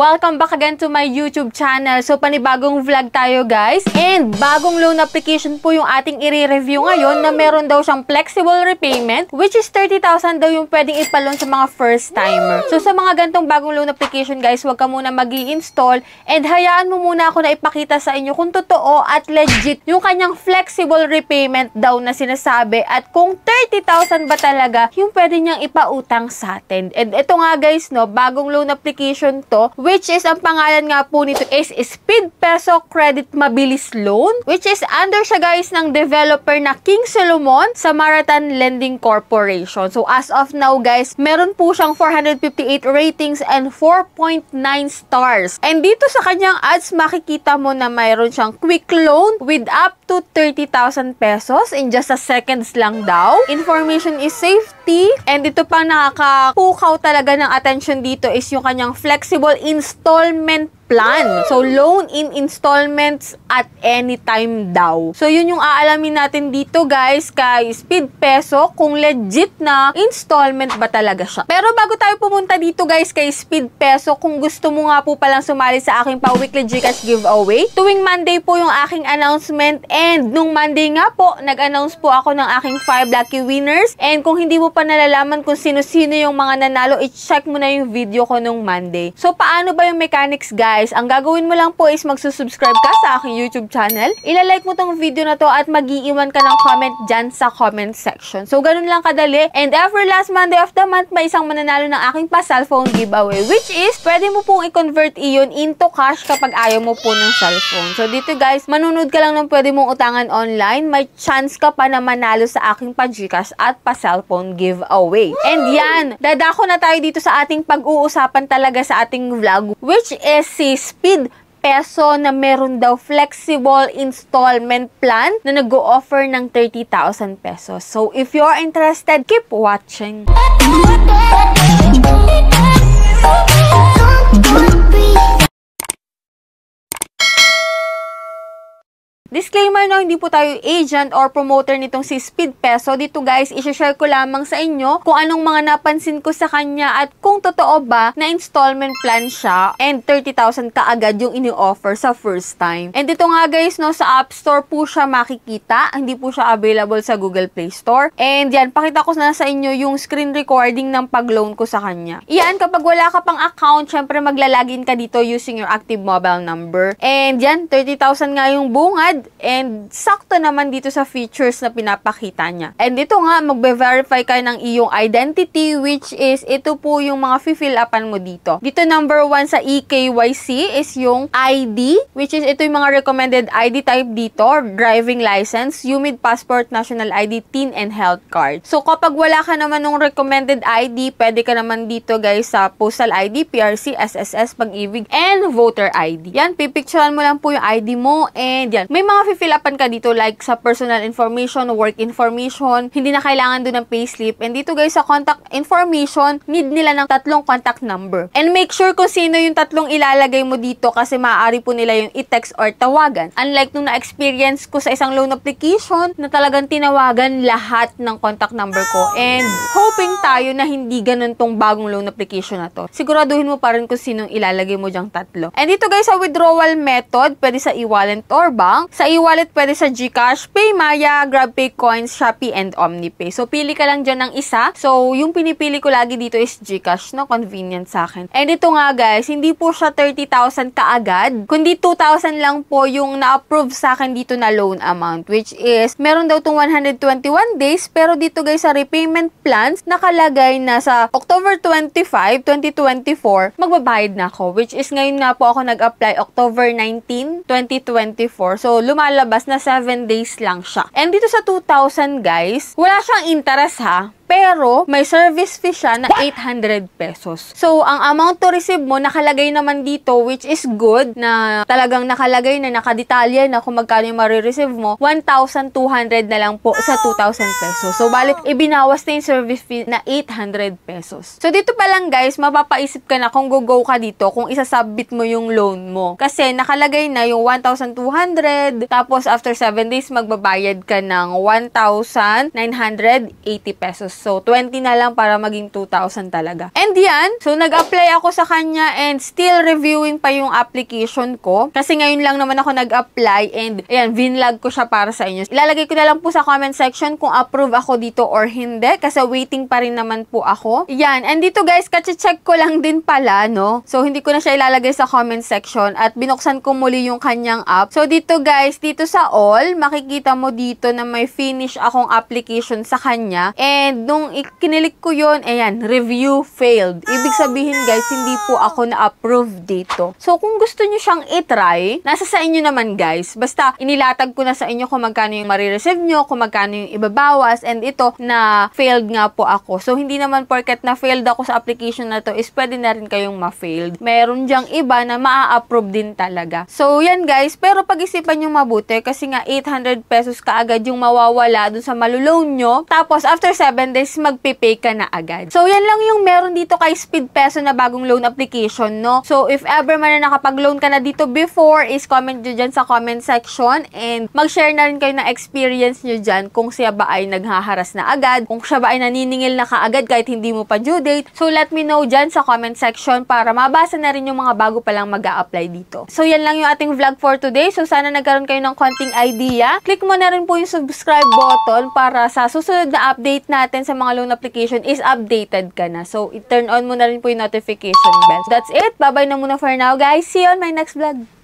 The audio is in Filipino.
Welcome back again to my YouTube channel. So, panibagong vlog tayo guys. And bagong loan application po yung ating i-review ngayon na meron daw siyang flexible repayment which is 30,000 daw yung pwedeng ipaloan sa mga first timer. So, sa mga gantong bagong loan application guys, huwag ka muna mag-i-install and hayaan mo muna ako na ipakita sa inyo kung totoo at legit yung kanyang flexible repayment daw na sinasabi at kung 30,000 ba talaga yung pwede niyang ipautang sa atin. And ito nga guys, no, bagong loan application to, which is ang pangalan nga po nito is Speed Peso Credit Mabilis Loan, which is under siya guys ng developer na King Solomon sa Marathon Lending Corporation. So as of now guys, meron po siyang 458 ratings and 4.9 stars. And dito sa kanyang ads, makikita mo na mayroon siyang quick loan with up to 30,000 pesos in just a seconds lang daw. Information is safety. And ito pang nakakapukaw talaga ng attention dito is yung kanyang flexible installment plan. So, loan in installments at any time daw. So, yun yung aalamin natin dito guys kay Speed Peso kung legit na installment ba talaga siya. Pero bago tayo pumunta dito guys kay Speed Peso, kung gusto mo nga po palang sumali sa aking pa-weekly GCash giveaway, tuwing Monday po yung aking announcement and nung Monday nga po, nag-announce po ako ng aking 5 lucky winners and kung hindi mo pa nalalaman kung sino-sino yung mga nanalo, i-check mo na yung video ko nung Monday. So, paano ba yung mechanics guys? Ang gagawin mo lang po is magsusubscribe ka sa aking YouTube channel. Ilalike mo tong video na to at mag-iiwan ka ng comment dyan sa comment section. So, ganun lang kadali. And every last Monday of the month, may isang mananalo ng aking pa-cellphone giveaway. Which is, pwede mo pong i-convert iyon into cash kapag ayaw mo po ng cellphone. So, dito guys, manunod ka lang ng pwede mong utangan online. May chance ka pa na manalo sa aking pa-GCash at pa-cellphone giveaway. And yan, dadako na tayo dito sa ating pag-uusapan talaga sa ating vlog. Which is si Speed Peso na meron daw flexible installment plan na nag-o-offer ng 30,000 pesos. So, if you're interested, keep watching. Disclaimer no, hindi po tayo agent or promoter nitong si Speed Peso. Dito guys, i-share ko lamang sa inyo kung anong mga napansin ko sa kanya at kung totoo ba na installment plan siya and 30,000 kaagad yung ini-offer sa first time. And dito nga guys, no, sa App Store po siya makikita. Hindi po siya available sa Google Play Store. And yan, pakita ko na sa inyo yung screen recording ng pag-loan ko sa kanya. Yan, kapag wala ka pang account, syempre maglalagin ka dito using your active mobile number. And yan, 30,000 nga yung bungad. And sakto naman dito sa features na pinapakita niya. And dito nga, magbe-verify ka ng iyong identity which is ito po yung mga fill upan mo dito. Dito number 1 sa eKYC is yung ID which is ito yung mga recommended ID type dito. Driving license, UMID passport, national ID, TIN, and health card. So kapag wala ka naman ng recommended ID, pwede ka naman dito guys sa postal ID, PRC, SSS, Pag-ibig, and voter ID. Yan, pipicturean mo lang po yung ID mo and yan. May mga fill upan ka dito like sa personal information, work information, hindi na kailangan doon ng payslip. And dito guys sa contact information, need nila ng 3 contact number. And make sure kung sino yung 3 ilalagay mo dito kasi maaari po nila yung i-text or tawagan. Unlike nung na-experience ko sa isang loan application na talagang tinawagan lahat ng contact number ko. And hoping tayo na hindi ganun tong bagong loan application na to. Siguraduhin mo pa rin kung sinong ilalagay mo dyang 3. And dito guys sa withdrawal method, pwede sa e-wallet or bank. Sa e-wallet, pwede sa GCash, PayMaya, GrabPay Coins, Shopee, and OmniPay. So, pili ka lang dyan ng isa. So, yung pinipili ko lagi dito is GCash, no? Convenient sa akin. And ito nga guys, hindi po siya 30,000 kaagad, kundi 2,000 lang po yung na-approve sa akin dito na loan amount, which is, meron daw itong 121 days, pero dito guys sa repayment plans, nakalagay na sa October 25, 2024, magbabayad na ako, which is ngayon nga po ako nag-apply October 19, 2024. So, lumalabas na 7 days lang siya. And dito sa 2,000 guys, wala siyang interest ha. Pero, may service fee siya na 800 pesos. So, ang amount to receive mo, nakalagay naman dito, which is good, na talagang nakalagay na, nakadetalye na kung magkano yung marireceive mo, 1,200 na lang po sa 2,000 pesos. So, balik, ibinawas na yung service fee na 800 pesos. So, dito pa lang guys, mapapaisip ka na kung go-go ka dito, kung isasubmit mo yung loan mo. Kasi, nakalagay na yung 1,200, tapos after 7 days, magbabayad ka ng 1,980 pesos. So, 20 na lang para maging 2,000 talaga. And yan, so nag-apply ako sa kanya and still reviewing pa yung application ko. Kasi ngayon lang naman ako nag-apply and ayan, vinlog ko siya para sa inyo. Ilalagay ko na lang po sa comment section kung approve ako dito or hindi kasi waiting pa rin naman po ako. Yan, and dito guys, check ko lang din pala, no? So, hindi ko na siya ilalagay sa comment section at binuksan ko muli yung kanyang app. So, dito guys, dito sa all, makikita mo dito na may finish akong application sa kanya. And nung kinilik ko yun, ayan, review failed. Ibig sabihin guys, hindi po ako na-approve dito. So, kung gusto nyo siyang itry, nasa sa inyo naman guys. Basta, inilatag ko na sa inyo kung magkano yung marireceive nyo, kung magkano yung ibabawas, and ito na failed nga po ako. So, hindi naman porket na failed ako sa application na to is pwede na rin kayong ma-failed. Meron dyang iba na maa-approve din talaga. So, yan guys. Pero pag-isipan nyo mabuti kasi nga 800 pesos kaagad yung mawawala dun sa maluloan nyo. Tapos, after 7 days, magpipay ka na agad. So, yan lang yung meron dito kay Speed Peso na bagong loan application, no? So, if ever man na nakapag-loan ka na dito before, is comment nyo dyan sa comment section and mag-share na rin kayo ng experience nyo dyan kung siya ba ay naghaharas na agad, kung siya ba ay naniningil na kaagad kahit hindi mo pa due date. So, let me know dyan sa comment section para mabasa na rin yung mga bago palang mag-a-apply dito. So, yan lang yung ating vlog for today. So, sana nagkaroon kayo ng konting idea. Click mo na rin po yung subscribe button para sa susunod na update natin sa mga loan application is updated ka na. So, i-turn on mo na rin po yung notification bell. That's it. Bye-bye na muna for now, guys. See you on my next vlog.